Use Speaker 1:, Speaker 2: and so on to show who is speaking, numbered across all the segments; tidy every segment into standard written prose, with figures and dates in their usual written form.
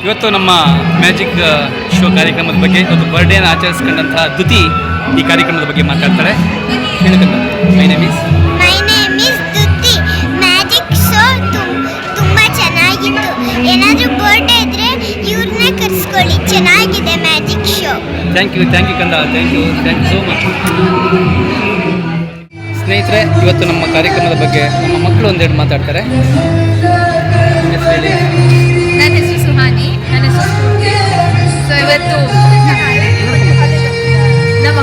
Speaker 1: ಇವತ್ತು ನಮ್ಮ magic show ಕಾರ್ಯಕ್ರಮದ ಬಗ್ಗೆ ಇವತ್ತು ಬರ್ಡೇನ ಆಚರಿಸ್ಕೊಂಡಂತಹ ದುತಿ ಈ ಕಾರ್ಯಕ್ರಮದ ಬಗ್ಗೆ ಮಾತಾಡ್ತಾರೆ. My name is
Speaker 2: Duti. Magic show ತುಂಬ ಚೆನ್ನಾಗಿತ್ತು. ಏನಾದರೂ ಬರ್ಡೇ ಇದ್ರೆ ಇವ್ರನ್ನೇ ಕರೆಸ್ಕೊಳ್ಳಿ, ಚೆನ್ನಾಗಿದೆ ಮ್ಯಾಜಿಕ್ ಶೋ.
Speaker 1: ಥ್ಯಾಂಕ್ ಯು ಕಂದ, ಥ್ಯಾಂಕ್ ಯು ಸೋ ಮಚ್. ಸ್ನೇಹಿತರೆ, ಇವತ್ತು ನಮ್ಮ ಕಾರ್ಯಕ್ರಮದ ಬಗ್ಗೆ ನಮ್ಮ ಮಕ್ಕಳು ಒಂದೆರಡು ಮಾತಾಡ್ತಾರೆ.
Speaker 3: ನನ್ನ ಹೆಸರು ಸುಹಾನಿ. ನನ್ನ ಹೆಸರು ಸ್ಫೂರ್ತಿ. ಸೊ ಇವತ್ತು ನಮ್ಮ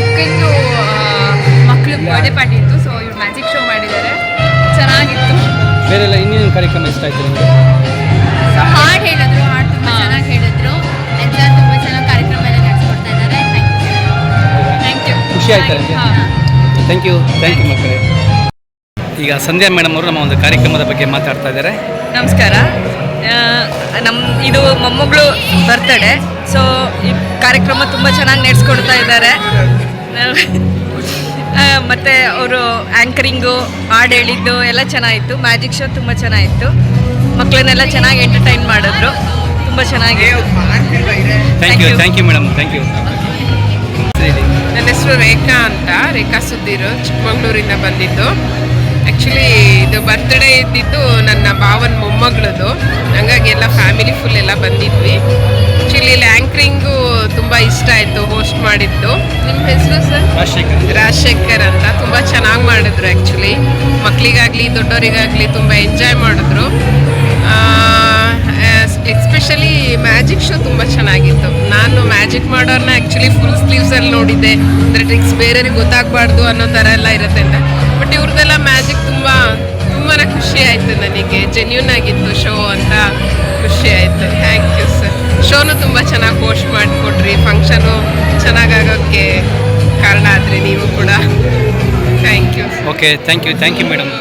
Speaker 3: ಮಕ್ಕಳು ಬರ್ಡೇ ಪಾರ್ಟಿ ಇತ್ತು. ಸೊ ಇವ್ರು ಮ್ಯಾಜಿಕ್ ಶೋ ಮಾಡಿದ್ದಾರೆ, ಚೆನ್ನಾಗಿತ್ತು.
Speaker 1: ಬೇರೆಲ್ಲ ಇನ್ನೇನು ಕಾರ್ಯಕ್ರಮ ಇಷ್ಟ ಆಯ್ತು ನಿಮಗೆ?
Speaker 3: ಸೊ ಹಾಡು ಹೇಳಿದ್ರು, ಹಾಡು ತುಂಬ ಚೆನ್ನಾಗಿ ಹೇಳಿದ್ರು. ಎಲ್ಲ ತುಂಬ ಚೆನ್ನಾಗಿ ಕಾರ್ಯಕ್ರಮ ಎಲ್ಲ ನಡೆಸ್ಕೊಡ್ತಾ ಇದ್ದಾರೆ. Thank you.
Speaker 1: ಖುಷಿ ಆಯ್ತಾರೆ? ಥ್ಯಾಂಕ್ ಯು ಮಕ್ಕಳೇ. ಈಗ ಸಂಧ್ಯಾ ಮೇಡಮ್ ಅವರು ನಮ್ಮ ಒಂದು ಕಾರ್ಯಕ್ರಮದ ಬಗ್ಗೆ ಮಾತಾಡ್ತಾ ಇದ್ದಾರೆ.
Speaker 4: ನಮಸ್ಕಾರ. ಇದು ಮೊಮ್ಮಗಳು ಬರ್ತಡೇ. ಸೊ ಈ ಕಾರ್ಯಕ್ರಮ ತುಂಬ ಚೆನ್ನಾಗಿ ನಡೆಸ್ಕೊಡ್ತಾ ಇದ್ದಾರೆ. ಮತ್ತು ಅವರು ಆ್ಯಂಕರಿಂಗು, ಹಾಡು ಹೇಳಿದ್ದು ಎಲ್ಲ ಚೆನ್ನಾಗಿತ್ತು. ಮ್ಯಾಜಿಕ್ ಶೋ ತುಂಬ ಚೆನ್ನಾಗಿತ್ತು. ಮಕ್ಕಳನ್ನೆಲ್ಲ ಚೆನ್ನಾಗಿ ಎಂಟರ್ಟೈನ್ ಮಾಡಿದ್ರು. ತುಂಬ ಚೆನ್ನಾಗಿ.
Speaker 1: Thank you madam, thank you.
Speaker 5: ನನ್ನ ಹೆಸರು ರೇಖಾ ಸುದ್ದೀರು, ಚಿಕ್ಕಮಗಳೂರಿಂದ ಬಂದಿದ್ದು. ಆ್ಯಕ್ಚುಲಿ ಇದು ಬರ್ತ್ಡೇ ಇದ್ದಿದ್ದು ನನ್ನ ಭಾವನ ಮೊಮ್ಮಗಳದು, ಹಂಗಾಗಿ ಎಲ್ಲ ಫ್ಯಾಮಿಲಿ ಫುಲ್ ಎಲ್ಲ ಬಂದಿದ್ವಿ. ಆ್ಯಕ್ಚುಲಿ ಇಲ್ಲಿ ಆ್ಯಂಕರಿಂಗು ತುಂಬ ಇಷ್ಟ ಆಯಿತು, ಹೋಸ್ಟ್ ಮಾಡಿದ್ದು. ನಿಮ್ಮ ಹೆಸರು ಸರ್? ರಾಜಶೇಖರ್ ಅಂತ. ತುಂಬ ಚೆನ್ನಾಗಿ ಮಾಡಿದ್ರು. ಆ್ಯಕ್ಚುಲಿ ಮಕ್ಕಳಿಗಾಗಲಿ ದೊಡ್ಡವರಿಗಾಗಲಿ ತುಂಬ ಎಂಜಾಯ್ ಮಾಡಿದ್ರು. ಎಸ್ಪೆಷಲಿ ಮ್ಯಾಜಿಕ್ ಶೋ ತುಂಬ ಚೆನ್ನಾಗಿತ್ತು. ನಾನು ಮ್ಯಾಜಿಕ್ ಮಾಡೋರನ್ನ ಆ್ಯಕ್ಚುಲಿ ಫುಲ್ ಸ್ಲೀವ್ಸಲ್ಲಿ ನೋಡಿದ್ದೆ, ಅಂದರೆ ಟ್ರಿಕ್ಸ್ ಬೇರೆಯವ್ರಿಗೆ ಗೊತ್ತಾಗಬಾರ್ದು ಅನ್ನೋ ಥರ ಎಲ್ಲ ಇರುತ್ತೆ ಅಂತ. ಬಟ್ ಇವ್ರದ್ದೆಲ್ಲ ಮ್ಯಾಜಿಕ್ ತುಂಬಾ ಖುಷಿ ಆಯಿತು ನನಗೆ. ಜೆನ್ಯೂನ್ ಆಗಿತ್ತು ಶೋ ಅಂತ ಖುಷಿ ಆಯಿತು. Thank you sir. ಶೋನು ತುಂಬ ಚೆನ್ನಾಗಿ ಹೋಸ್ಟ್ ಮಾಡಿಕೊಟ್ರಿ. ಫಂಕ್ಷನು ಚೆನ್ನಾಗಾಗೋಕ್ಕೆ ಕಾರಣ ಆದರೆ ನೀವು ಕೂಡ. Thank you.
Speaker 1: Okay, thank you madam.